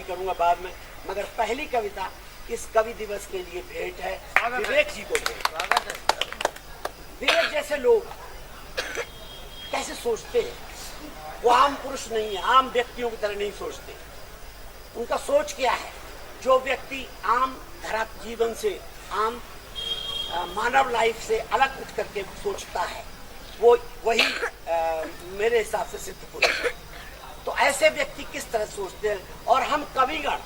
करूंगा बाद में, मगर पहली कविता इस कवि दिवस के लिए भेंट है विवेक जी को भेंट। विवेक जैसे लोग कैसे सोचते हैं, वो आम पुरुष नहीं है, आम व्यक्तियों की तरह नहीं सोचते। उनका सोच क्या है? जो व्यक्ति आम धरा जीवन से, आम मानव लाइफ से अलग उठ करके सोचता है, वो वही मेरे हिसाब से सिद्ध पुरुष है। तो ऐसे व्यक्ति किस तरह सोचते हैं? और हम कविगण,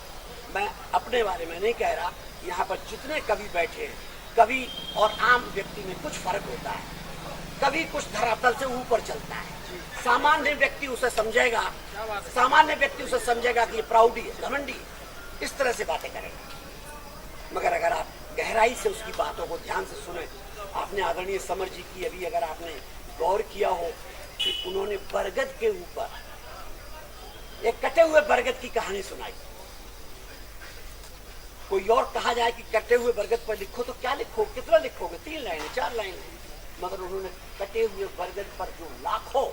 मैं अपने बारे में नहीं कह रहा, यहाँ पर जितने कवि बैठे हैं, कवि और आम व्यक्ति में कुछ फर्क होता है। कवि कुछ धरातल से ऊपर चलता है, सामान्य व्यक्ति उसे समझेगा, सामान्य व्यक्ति उसे समझेगा कि ये प्राउडी है, घमंडी, इस तरह से बातें करेगा। मगर अगर आप गहराई से उसकी बातों को ध्यान से सुने, आपने आदरणीय समर जी की अभी अगर आपने गौर किया हो कि उन्होंने बरगद के ऊपर एक कटे हुए बरगद की कहानी सुनाई। कोई और कहा जाए कि कटे हुए बरगद पर लिखो तो क्या लिखो, कितना लिखोगे, 3 लाइनें 4 लाइनें, मगर उन्होंने कटे हुए बरगद पर जो लाखों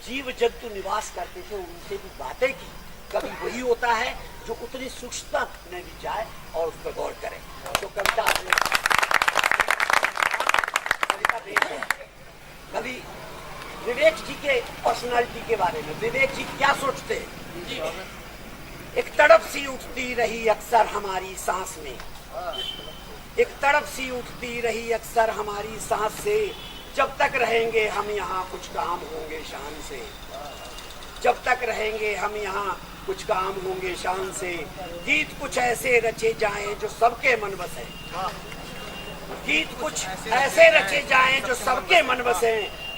जीव जंतु निवास करते थे उनसे भी बातें की। कभी वही होता है जो उतनी सूक्ष्मता में भी जाए और उस पर गौर करे। तो कविता कवि विवेक जी के पर्सनालिटी के बारे में, विवेक जी क्या सोचते हैं? एक तड़प सी उठती रही अक्सर हमारी सांस में, एक तड़प सी उठती रही अक्सर हमारी सांस से, जब तक रहेंगे हम यहाँ कुछ काम होंगे शान से, जब तक रहेंगे हम यहाँ कुछ काम होंगे शान से। गीत कुछ ऐसे रचे जाएं जो सबके मन बसे, गीत कुछ ऐसे रचे जाएं जो सबके मन बसे,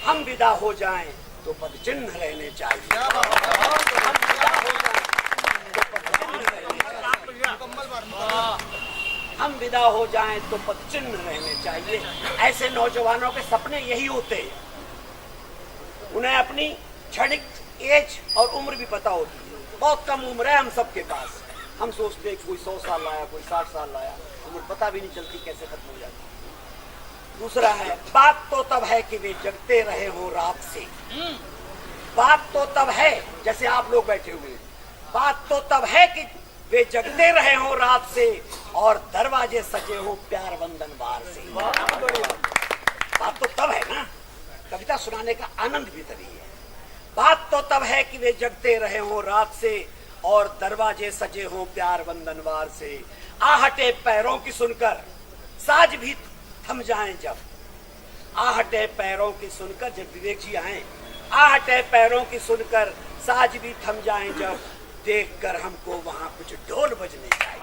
हम विदा हो जाएं तो पद चिन्ह रहने चाहिए, हम विदा हो जाएं तो पद चिन्ह रहने चाहिए, हम विदा हो जाएं तो पद चिन्ह रहने चाहिए। ऐसे नौजवानों के सपने यही होते हैं। उन्हें अपनी क्षणिक एज और उम्र भी पता होती है, बहुत कम उम्र है हम सबके पास। हम सोचते हैं कोई 100 साल लाया, कोई 60 साल लाया, उम्र पता भी नहीं चलती कैसे खत्म हो जाती। दूसरा है, बात तो तब है कि वे जगते रहे हो रात से, बात तो तब है, जैसे आप लोग बैठे हुए हैं, बात तो तब है कि वे जगते रहे हो रात से और दरवाजे सजे हो प्यार बंधन बार से। बात तो तब है ना, कविता सुनाने का आनंद भी तभी है। बात तो तब है कि वे जगते रहे हो रात से और दरवाजे सजे हो प्यार बंधन बार से। आहटे पैरों की सुनकर साज भी थम जाएं जब, आहटे पैरों की सुनकर, जब विवेक जी आए, आहटे पैरों की सुनकर साज भी थम जाएं जब, देखकर हमको वहाँ कुछ ढोल बजने चाहिए,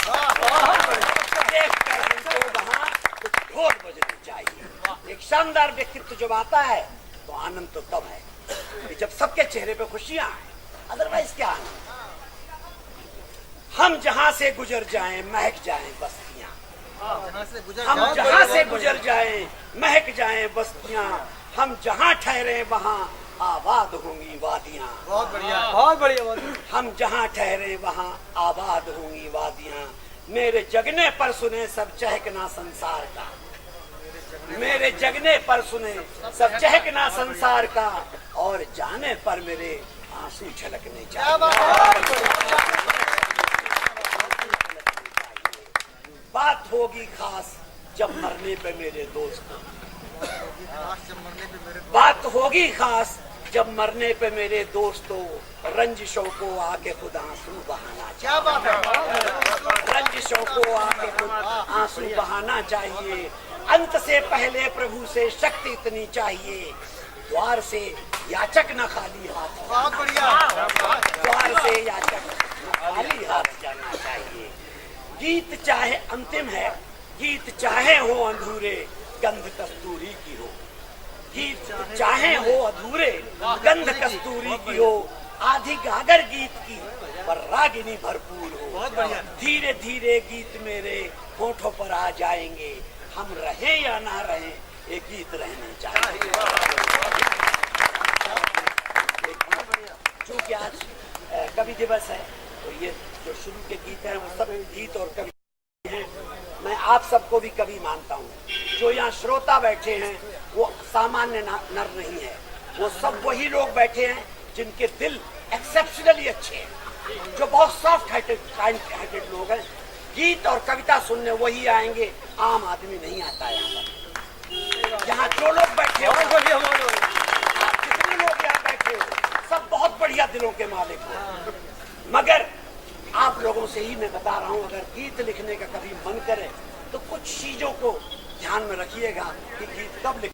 देखकर हमको वहाँ कुछ ढोल बजने चाहिए। एक शानदार व्यक्तित्व जब आता है तो आनंद तो तब है कि जब सबके चेहरे पे खुशियां आए, अदरवाइज क्या आनंद। हम जहाँ से गुजर जाएं महक जाएं बस्तियां, हम जहाँ से गुजर जाएं महक जाएं बस्तियां, हम जहाँ ठहरे वहाँ आबाद होंगी वादियां। बहुत बढ़िया, बहुत बढ़िया। हम जहाँ ठहरे वहाँ आबाद होंगी वादियां। मेरे जगने पर सुने सब चहकना संसार का, मेरे जगने पर सुने सब चहकना संसार का, और जाने पर मेरे आंसू छलकने चाहिए। बात होगी खास जब मरने पे मेरे दोस्तों, बात होगी खास जब मरने पे मेरे दोस्तों, रंजिशों को आके खुद आंसू बहाना चाहिए, रंजिशों को आके खुद आंसू बहाना चाहिए। अंत से पहले प्रभु से शक्ति इतनी चाहिए, द्वार से याचक न खाली हाथ, बहुत बढ़िया, द्वार से याचक न खाली हाथ जाना चाहिए। गीत चाहे अंतिम है, गीत चाहे हो अधूरे, गंध कस्तूरी की हो, गीत चाहे हो अधूरे गंध कस्तूरी की हो, आधी गागर गीत की पर रागिनी भरपूर हो। बहुत बढ़िया। धीरे धीरे गीत मेरे होठों पर आ जाएंगे, हम रहे या ना रहे ये गीत रहने चाहिए। चूंकि आज कवि दिवस है तो ये जो शुरू के गीत हैं वो सब गीत और कवि हैं। मैं आप सबको भी कवि मानता हूँ। जो यहाँ श्रोता बैठे हैं वो सामान्य नर नहीं है, वो सब वही लोग बैठे हैं जिनके दिल एक्सेप्शनली अच्छे हैं। जो बहुत सॉफ्ट हार्टेड लोग हैं, गीत और कविता सुनने वही आएंगे, आम आदमी नहीं आता है यहाँ पर। यहाँ जो लोग बैठे हो, बहुत बढ़िया, बहुत बढ़िया। आप जितने लोग यहाँ बैठे हो, सब बहुत बढ़िया दिलों के मालिक हो। मगर आप लोगों से ही मैं बता रहा हूँ, अगर गीत लिखने का कभी मन करे तो कुछ चीजों को ध्यान में रखिएगा कि गीत कब लिख